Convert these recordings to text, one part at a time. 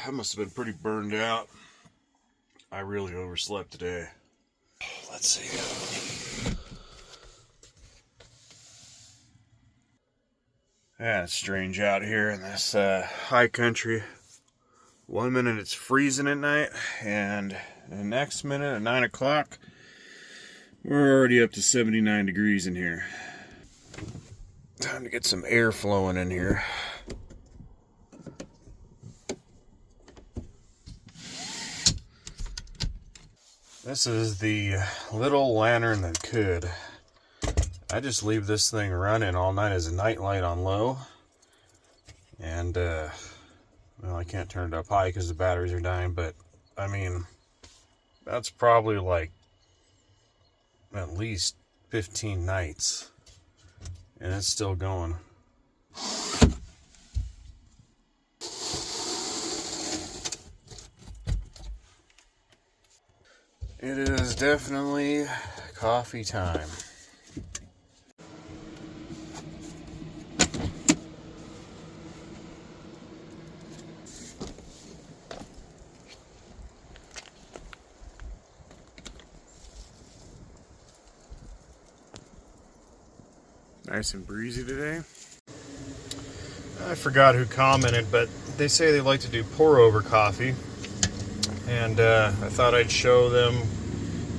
I must have been pretty burned out. I really overslept today. Let's see. Yeah, it's strange out here in this high country. 1 minute it's freezing at night, and the next minute at 9 o'clock, we're already up to 79 degrees in here. Time to get some air flowing in here. This is the little lantern that could. I just leave this thing running all night as a night light on low. And, well, I can't turn it up high because the batteries are dying, but, I mean, that's probably like at least 15 nights. And it's still going. It is definitely coffee time. Nice and breezy today. I forgot who commented, but they say they like to do pour over coffee. And I thought I'd show them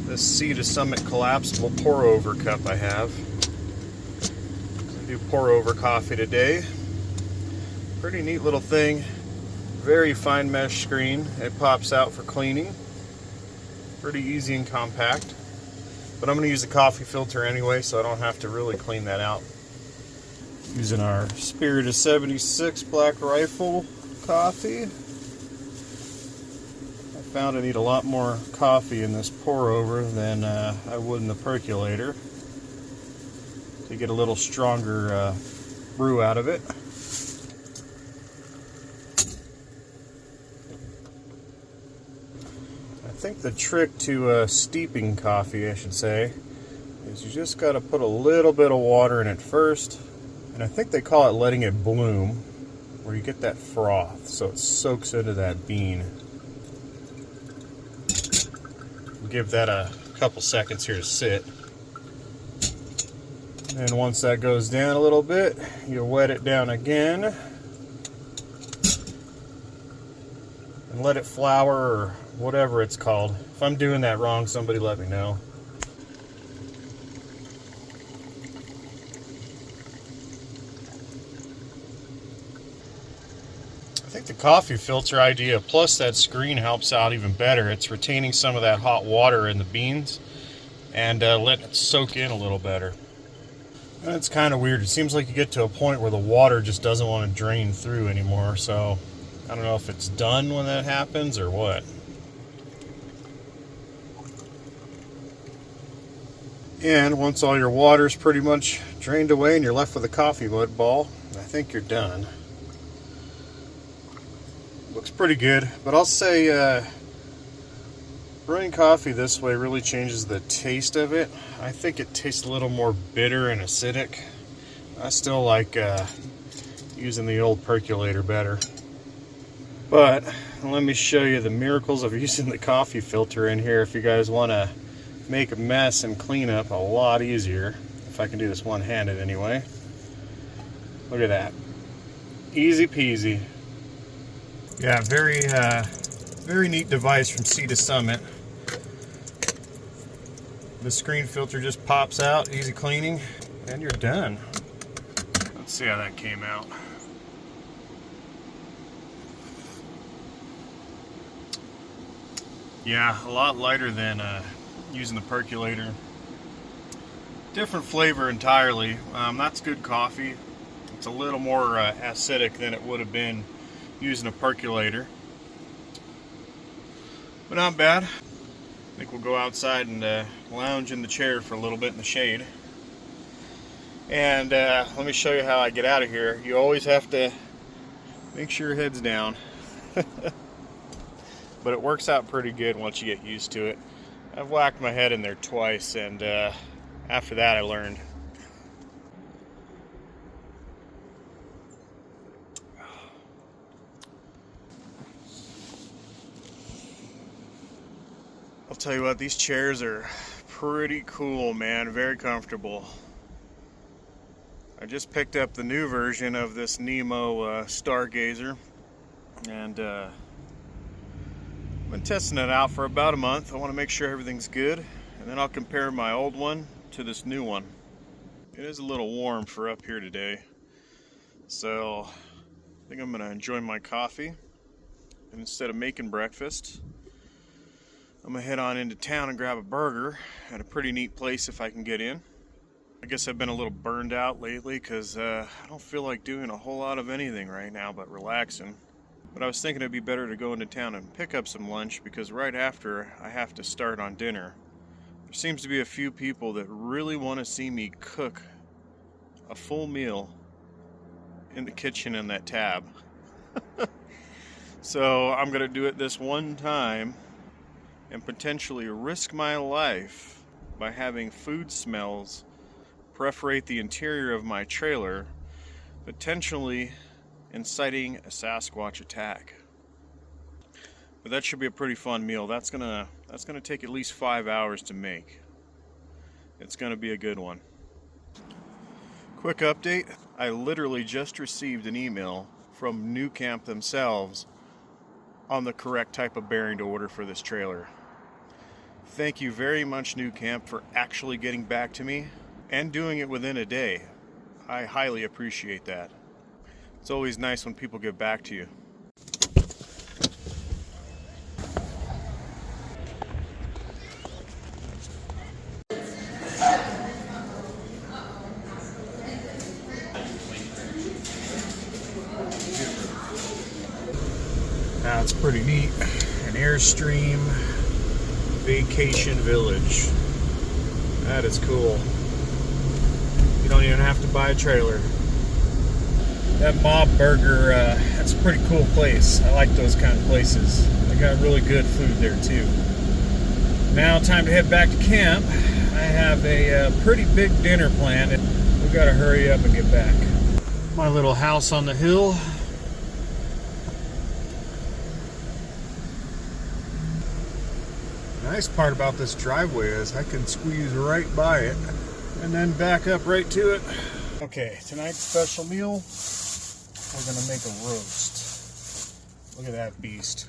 this Sea to Summit collapsible pour over cup I have. I do pour over coffee today. Pretty neat little thing. Very fine mesh screen. It pops out for cleaning. Pretty easy and compact. But I'm going to use a coffee filter anyway, so I don't have to really clean that out. Using our Spirit of 76 Black Rifle coffee. I found I need a lot more coffee in this pour over than I would in the percolator to get a little stronger brew out of it. I think the trick to steeping coffee, I should say, is you just got to put a little bit of water in it first, and I think they call it letting it bloom, where you get that froth so it soaks into that bean. Give that a couple seconds here to sit. And once that goes down a little bit, you wet it down again and let it flour, or whatever it's called. If I'm doing that wrong, somebody let me know. I think the coffee filter idea plus that screen helps out even better. It's retaining some of that hot water in the beans and letting it soak in a little better. And it's kind of weird. It seems like you get to a point where the water just doesn't want to drain through anymore. So I don't know if it's done when that happens or what. And once all your water's pretty much drained away and you're left with a coffee mud ball, I think you're done. Looks pretty good, but I'll say brewing coffee this way really changes the taste of it. I think it tastes a little more bitter and acidic. I still like using the old percolator better. But let me show you the miracles of using the coffee filter in here if you guys want to make a mess and clean up a lot easier. If I can do this one-handed anyway. Look at that. Easy peasy. Yeah, very neat device from Sea to Summit. The screen filter just pops out, easy cleaning, and you're done. Let's see how that came out. Yeah, a lot lighter than using the percolator. Different flavor entirely. That's good coffee. It's a little more acidic than it would have been using a percolator, but not bad. I think we'll go outside and lounge in the chair for a little bit in the shade. And let me show you how I get out of here. You always have to make sure your head's down. But it works out pretty good once you get used to it. I've whacked my head in there twice, and after that I learned. I'll tell you what, these chairs are pretty cool, man. Very comfortable. I just picked up the new version of this Nemo Stargazer, and I've been testing it out for about a month. I want to make sure everything's good, and then I'll compare my old one to this new one. It is a little warm for up here today, so I think I'm going to enjoy my coffee, and instead of making breakfast, I'm going to head on into town and grab a burger at a pretty neat place if I can get in. I guess I've been a little burned out lately because I don't feel like doing a whole lot of anything right now but relaxing. But I was thinking it'd be better to go into town and pick up some lunch, because right after I have to start on dinner. There seems to be a few people that really want to see me cook a full meal in the kitchen in that tab. So I'm going to do it this one time and potentially risk my life by having food smells perforate the interior of my trailer, potentially inciting a Sasquatch attack. But that should be a pretty fun meal. That's gonna take at least 5 hours to make. It's gonna be a good one. Quick update, I literally just received an email from New Camp themselves on the correct type of bearing to order for this trailer. Thank you very much, New Camp, for actually getting back to me and doing it within a day. I highly appreciate that. It's always nice when people get back to you. Now it's pretty neat. An Airstream Vacation Village. That is cool. You don't even have to buy a trailer. That Mob Burger, that's a pretty cool place. I like those kind of places. They got really good food there too. Now time to head back to camp. I have a pretty big dinner planned, and we've got to hurry up and get back. My little house on the hill. The nice part about this driveway is I can squeeze right by it and then back up right to it. Okay, tonight's special meal, we're gonna make a roast. Look at that beast.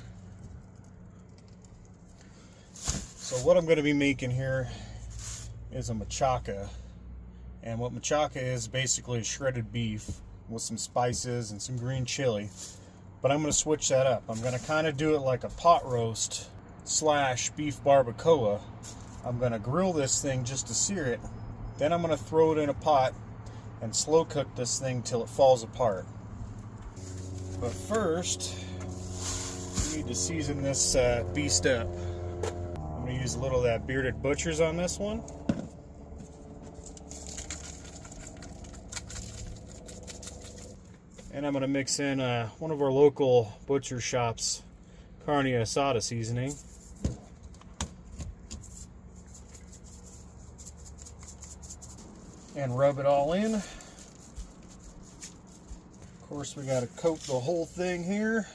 So what I'm gonna be making here is a machaca. And what machaca is basically shredded beef with some spices and some green chili. But I'm gonna switch that up. I'm gonna kind of do it like a pot roast / beef barbacoa. I'm gonna grill this thing just to sear it. Then I'm gonna throw it in a pot and slow cook this thing till it falls apart. But first, we need to season this beast up. I'm gonna use a little of that Bearded Butcher's on this one. And I'm gonna mix in one of our local butcher shops carne asada seasoning. And rub it all in. Of course, we got to coat the whole thing here.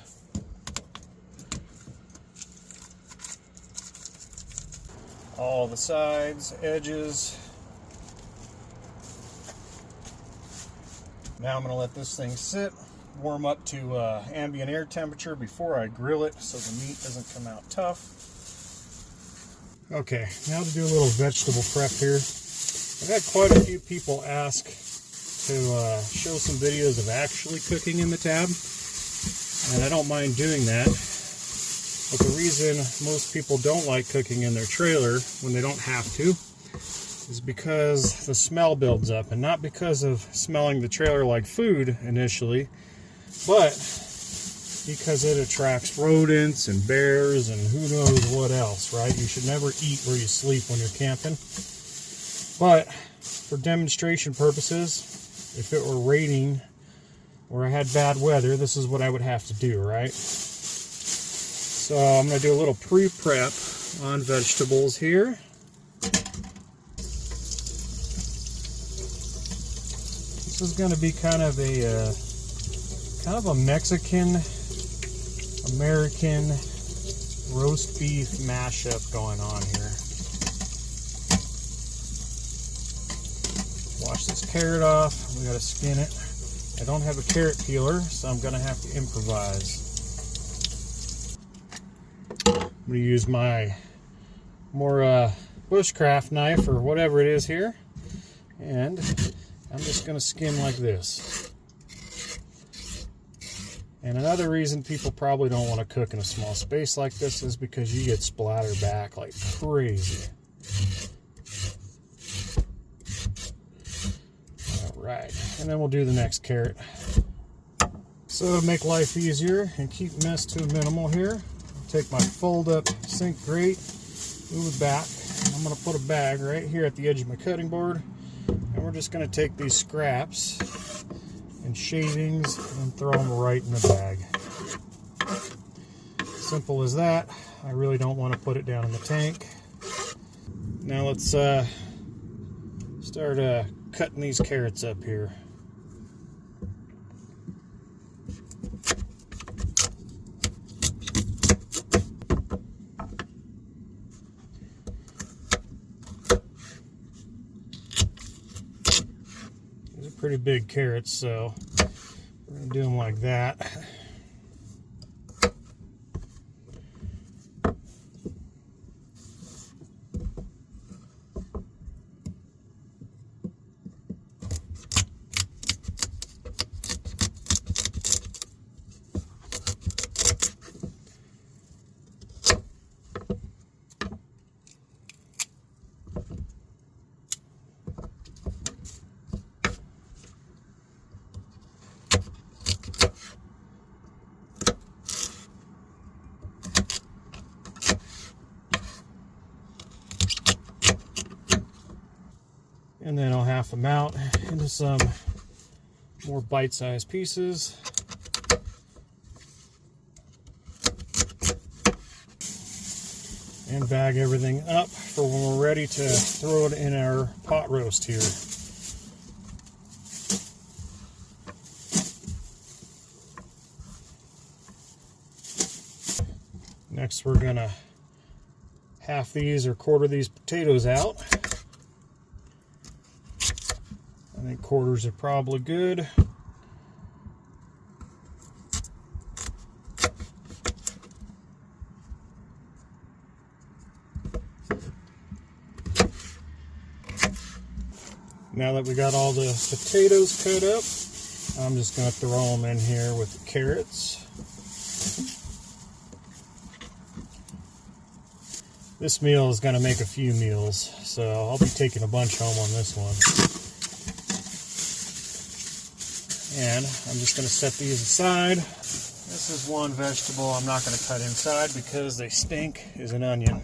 All the sides, edges. Now I'm going to let this thing sit, warm up to ambient air temperature before I grill it so the meat doesn't come out tough. Okay, now to do a little vegetable prep here. I've had quite a few people ask to show some videos of actually cooking in the tab, and I don't mind doing that. But the reason most people don't like cooking in their trailer when they don't have to is because the smell builds up, and not because of smelling the trailer like food initially, but because it attracts rodents and bears and who knows what else, right? You should never eat where you sleep when you're camping. But for demonstration purposes, if it were raining or I had bad weather, this is what I would have to do, right? So I'm going to do a little pre-prep on vegetables here. This is going to be kind of a Mexican American roast beef mashup going on here. Wash this carrot off. We gotta skin it. I don't have a carrot peeler, so I'm gonna have to improvise. I'm gonna use my more bushcraft knife or whatever it is here, and I'm just gonna skim like this. And another reason people probably don't want to cook in a small space like this is because you get splattered back like crazy. Alright, and then we'll do the next carrot. So to make life easier and keep mess to a minimal here, I'll take my fold up sink grate, move it back. I'm going to put a bag right here at the edge of my cutting board, and we're just going to take these scraps and shavings and throw them right in the bag. Simple as that. I really don't want to put it down in the tank. Now let's start cutting these carrots up here. These are pretty big carrots, so we're going to do them like that. And then I'll half them out into some more bite-sized pieces. And bag everything up for when we're ready to throw it in our pot roast here. Next we're gonna half these or quarter these potatoes out. I think quarters are probably good. Now that we got all the potatoes cut up, I'm just going to throw them in here with the carrots. This meal is going to make a few meals, so I'll be taking a bunch home on this one. And I'm just going to set these aside. This is one vegetable I'm not going to cut inside because they stink, is an onion.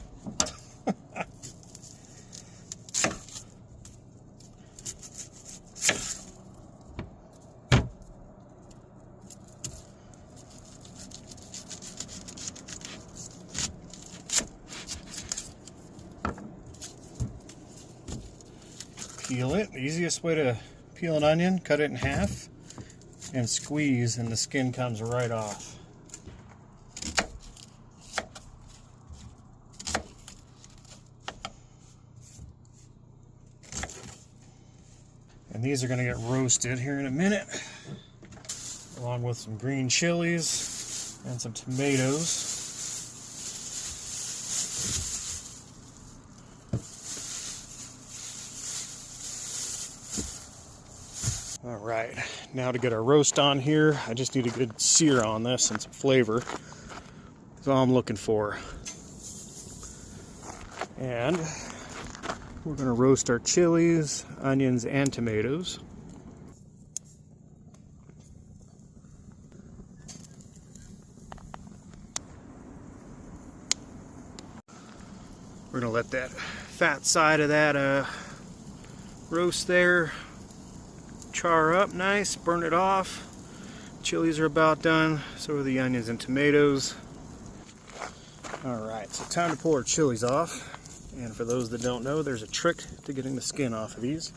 Peel it. The easiest way to peel an onion, cut it in half and squeeze, and the skin comes right off. And these are going to get roasted here in a minute, along with some green chilies and some tomatoes. Alright, now to get our roast on here, I just need a good sear on this and some flavor. That's all I'm looking for. And we're going to roast our chilies, onions, and tomatoes. We're going to let that fat side of that roast there char up nice, burn it off. Chilies are about done, so are the onions and tomatoes. Alright, so time to pull our chilies off. And for those that don't know, there's a trick to getting the skin off of these.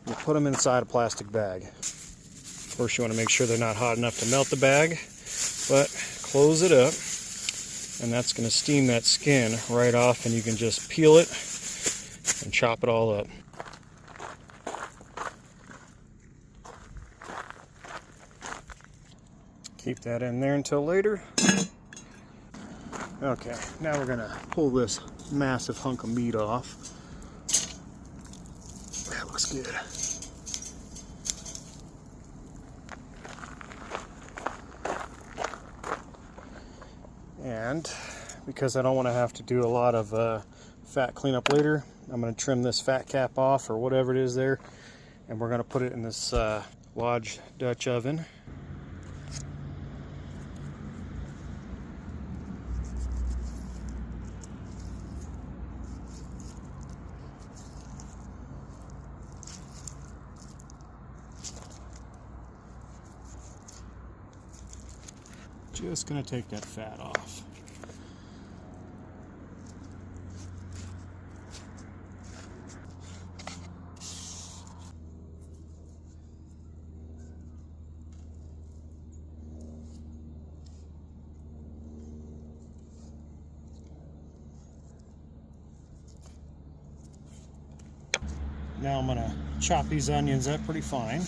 You put them inside a plastic bag. First, you want to make sure they're not hot enough to melt the bag, but close it up and that's going to steam that skin right off, and you can just peel it and chop it all up. Keep that in there until later. Okay, now we're going to pull this massive hunk of meat off. That looks good. And because I don't want to have to do a lot of fat cleanup later, I'm going to trim this fat cap off, or whatever it is there, and we're going to put it in this Lodge Dutch oven. Just going to take that fat off. Now I'm going to chop these onions up pretty fine.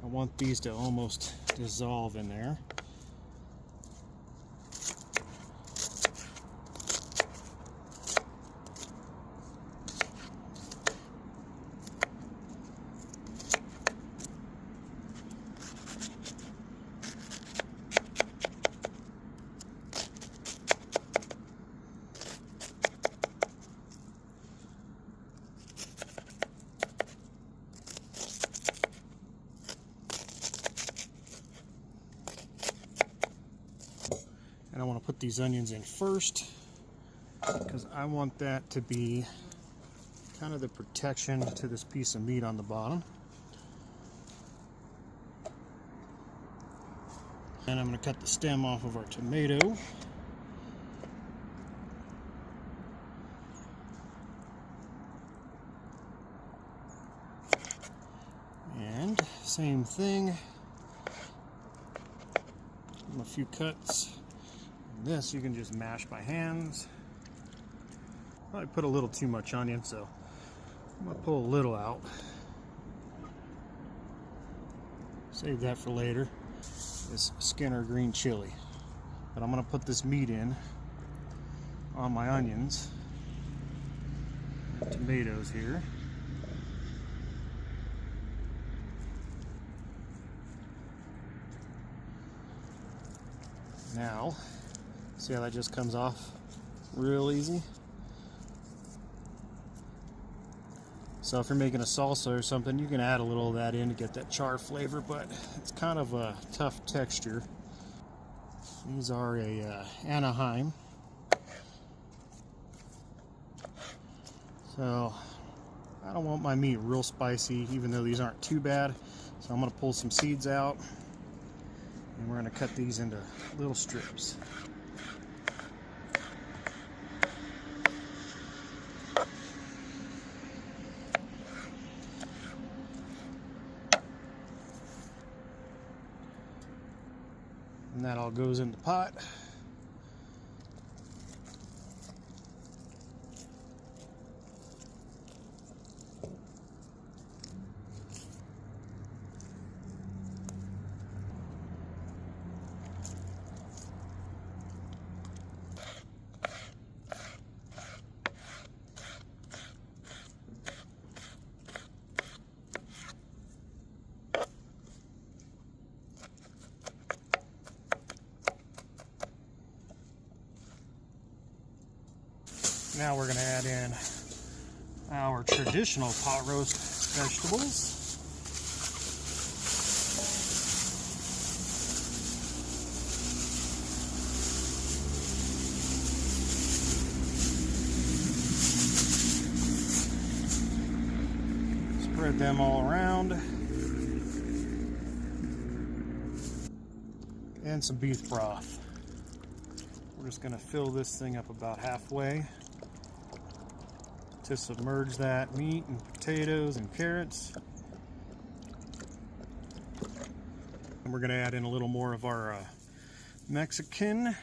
I want these to almost dissolve in there. And I want to put these onions in first because I want that to be kind of the protection to this piece of meat on the bottom. And I'm going to cut the stem off of our tomato. And same thing. A few cuts. This you can just mash by hands. I put a little too much onion, so I'm going to pull a little out. Save that for later. This Skinner green chili. But I'm going to put this meat in on my onions. And tomatoes here. Now, see how that just comes off real easy? So if you're making a salsa or something, you can add a little of that in to get that char flavor, but it's kind of a tough texture. These are a Anaheim. So I don't want my meat real spicy, even though these aren't too bad. So I'm going to pull some seeds out, and we're going to cut these into little strips. And that all goes in the pot. Now we're going to add in our traditional pot roast vegetables. Spread them all around. And some beef broth. We're just going to fill this thing up about halfway to submerge that meat and potatoes and carrots. And we're going to add in a little more of our Mexican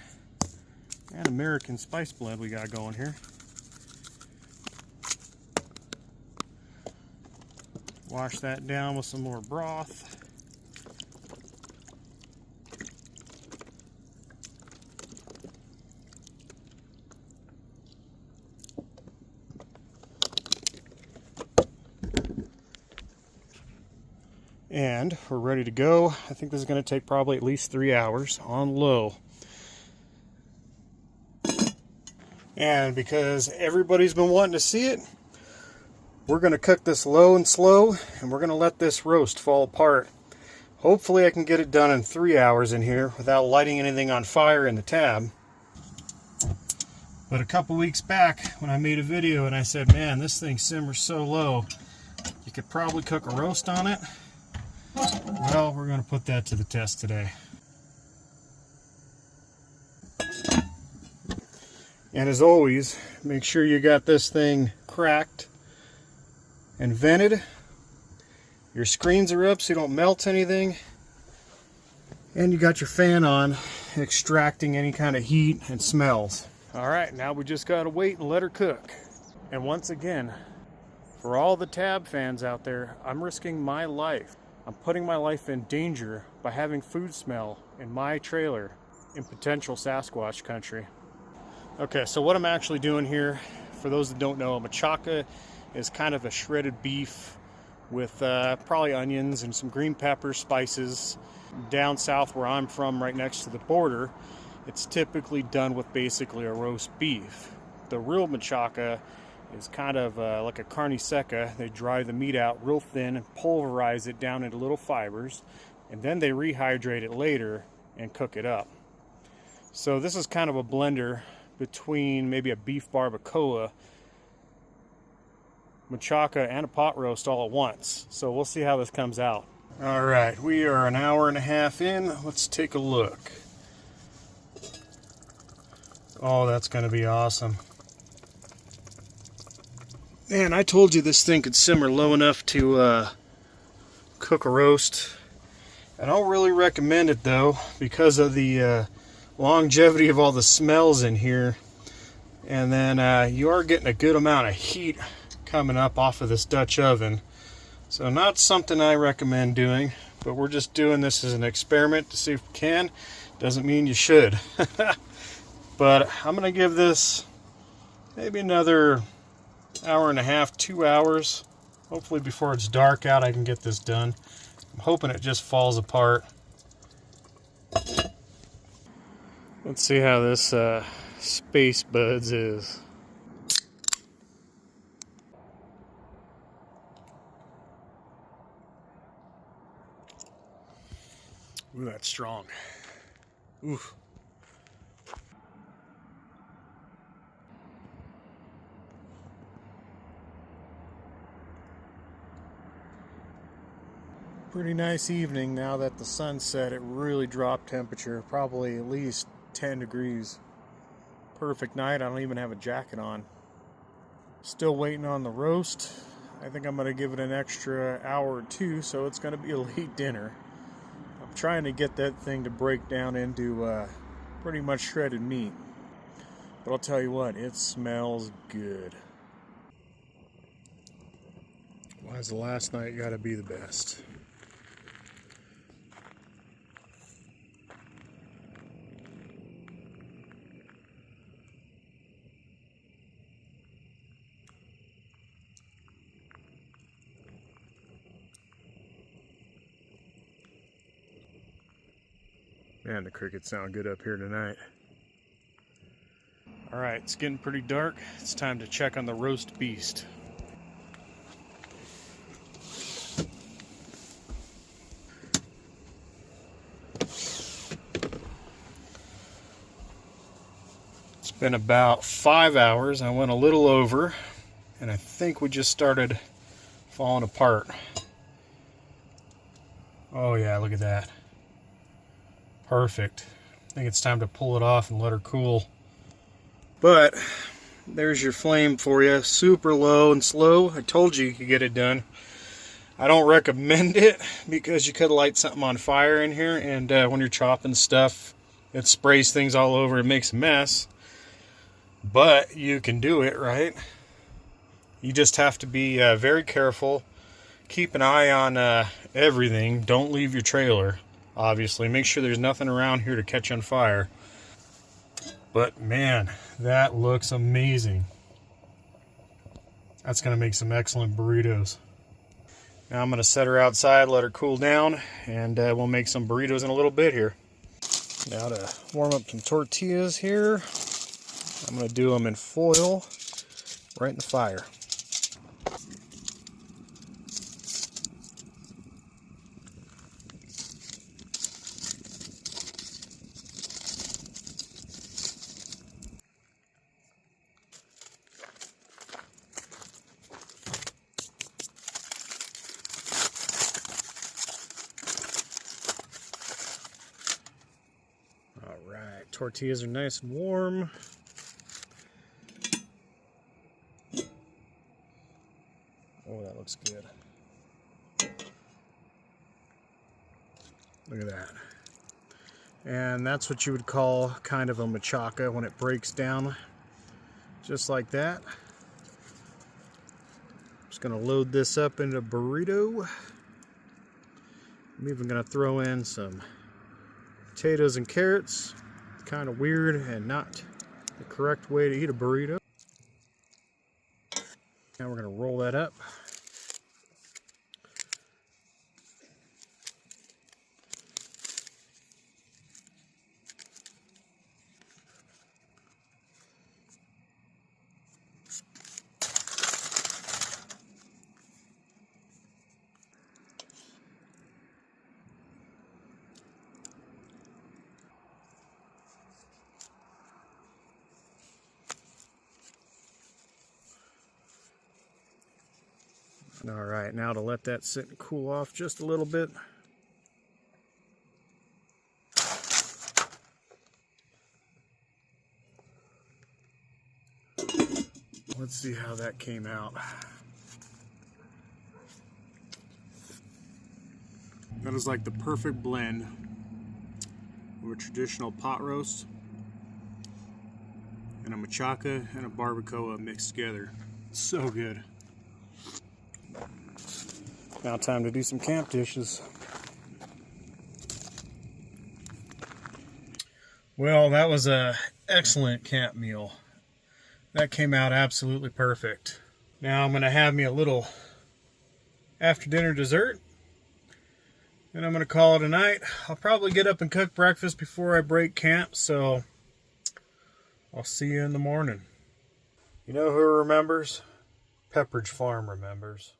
and American spice blend we got going here. Wash that down with some more broth. And we're ready to go. I think this is going to take probably at least 3 hours on low. And because everybody's been wanting to see it, we're going to cook this low and slow, and we're going to let this roast fall apart. Hopefully I can get it done in 3 hours in here without lighting anything on fire in the tab. But a couple weeks back when I made a video and I said, man, this thing simmers so low, you could probably cook a roast on it. Well, we're going to put that to the test today. And as always, make sure you got this thing cracked and vented. Your screens are up so you don't melt anything. And you got your fan on, extracting any kind of heat and smells. Alright, now we just got to wait and let her cook. And once again, for all the tab fans out there, I'm risking my life. I'm putting my life in danger by having food smell in my trailer in potential Sasquatch country. Okay, so what I'm actually doing here, for those that don't know, a machaca is kind of a shredded beef with probably onions and some green pepper, spices. Down south where I'm from, right next to the border, it's typically done with basically a roast beef. The real machaca is kind of like a carne seca. They dry the meat out real thin and pulverize it down into little fibers, and then they rehydrate it later and cook it up. So this is kind of a blender between maybe a beef barbacoa, machaca, and a pot roast all at once. So we'll see how this comes out. All right, we are an hour and a half in. Let's take a look. Oh, that's going to be awesome. Man, I told you this thing could simmer low enough to cook a roast. I don't really recommend it though because of the longevity of all the smells in here. And then you are getting a good amount of heat coming up off of this Dutch oven. So not something I recommend doing, but we're just doing this as an experiment to see if we can. Doesn't mean you should. But I'm going to give this maybe another hour and a half, 2 hours. Hopefully before it's dark out I can get this done. I'm hoping it just falls apart. Let's see how this Space Buds is. Ooh, that's strong. Oof. Pretty nice evening now that the sun set. It really dropped temperature, probably at least 10 degrees. Perfect night. I don't even have a jacket on. Still waiting on the roast. I think I'm going to give it an extra hour or two, so it's going to be a late dinner. I'm trying to get that thing to break down into pretty much shredded meat. But I'll tell you what, it smells good. Why's the last night got to be the best? Man, the crickets sound good up here tonight. Alright, it's getting pretty dark. It's time to check on the roast beast. It's been about 5 hours. I went a little over, and I think we just started falling apart. Oh yeah, look at that. Perfect. I think it's time to pull it off and let her cool. But there's your flame for you. Super low and slow. I told you you could get it done. I don't recommend it because you could light something on fire in here, and when you're chopping stuff, It sprays things all over, it makes a mess. But you can do it, right? You just have to be very careful. Keep an eye on everything. Don't leave your trailer, obviously. Make sure there's nothing around here to catch on fire. But man, that looks amazing. That's going to make some excellent burritos. Now I'm going to set her outside, let her cool down, and we'll make some burritos in a little bit here. Now to warm up some tortillas here, I'm going to do them in foil right in the fire. Alright, tortillas are nice and warm. Oh, that looks good. Look at that. And that's what you would call kind of a machaca when it breaks down just like that. Just going to load this up into a burrito. I'm even going to throw in some potatoes and carrots. Kind of weird and not the correct way to eat a burrito. Now we're going to roll that up. All right, now to let that sit and cool off just a little bit. Let's see how that came out. That is like the perfect blend of a traditional pot roast and a machaca and a barbacoa mixed together. It's so good. Now time to do some camp dishes. Well, that was an excellent camp meal. That came out absolutely perfect. Now I'm going to have me a little after dinner dessert, and I'm going to call it a night. I'll probably get up and cook breakfast before I break camp, so I'll see you in the morning. You know who remembers? Pepperidge Farm remembers.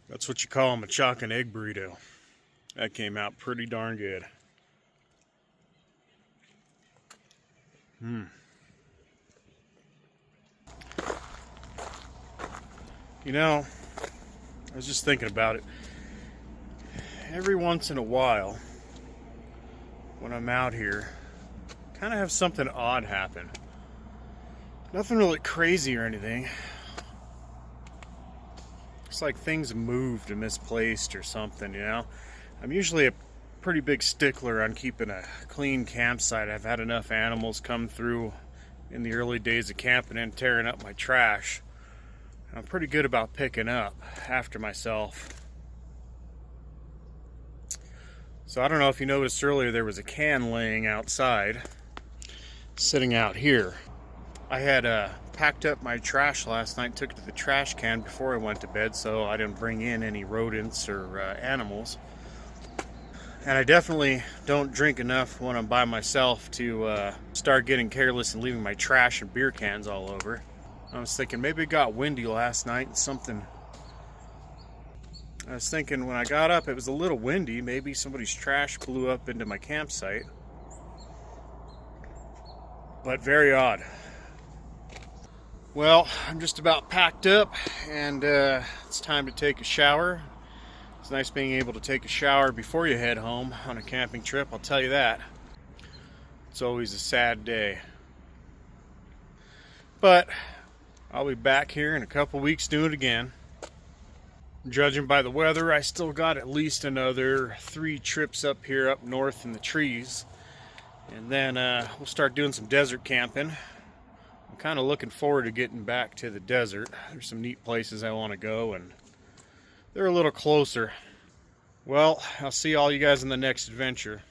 That's what you call a machaca and egg burrito. That came out pretty darn good. You know, I was just thinking about it. Every once in a while, when I'm out here, kind of have something odd happen. Nothing really crazy or anything. It's like things moved and misplaced or something, you know? I'm usually a pretty big stickler on keeping a clean campsite. I've had enough animals come through in the early days of camping and tearing up my trash. I'm pretty good about picking up after myself. So I don't know if you noticed earlier, there was a can laying outside, sitting out here. I had packed up my trash last night, took it to the trash can before I went to bed, so I didn't bring in any rodents or animals. And I definitely don't drink enough when I'm by myself to start getting careless and leaving my trash and beer cans all over. I was thinking maybe it got windy last night and something. I was thinking when I got up it was a little windy, maybe somebody's trash blew up into my campsite. But very odd. Well, I'm just about packed up and it's time to take a shower. It's nice being able to take a shower before you head home on a camping trip, I'll tell you that. It's always a sad day. But I'll be back here in a couple weeks doing it again. Judging by the weather, I still got at least another 3 trips up here up north in the trees. And then we'll start doing some desert camping. I'm kind of looking forward to getting back to the desert. There's some neat places I want to go, and they're a little closer. Well, I'll see all you guys in the next adventure.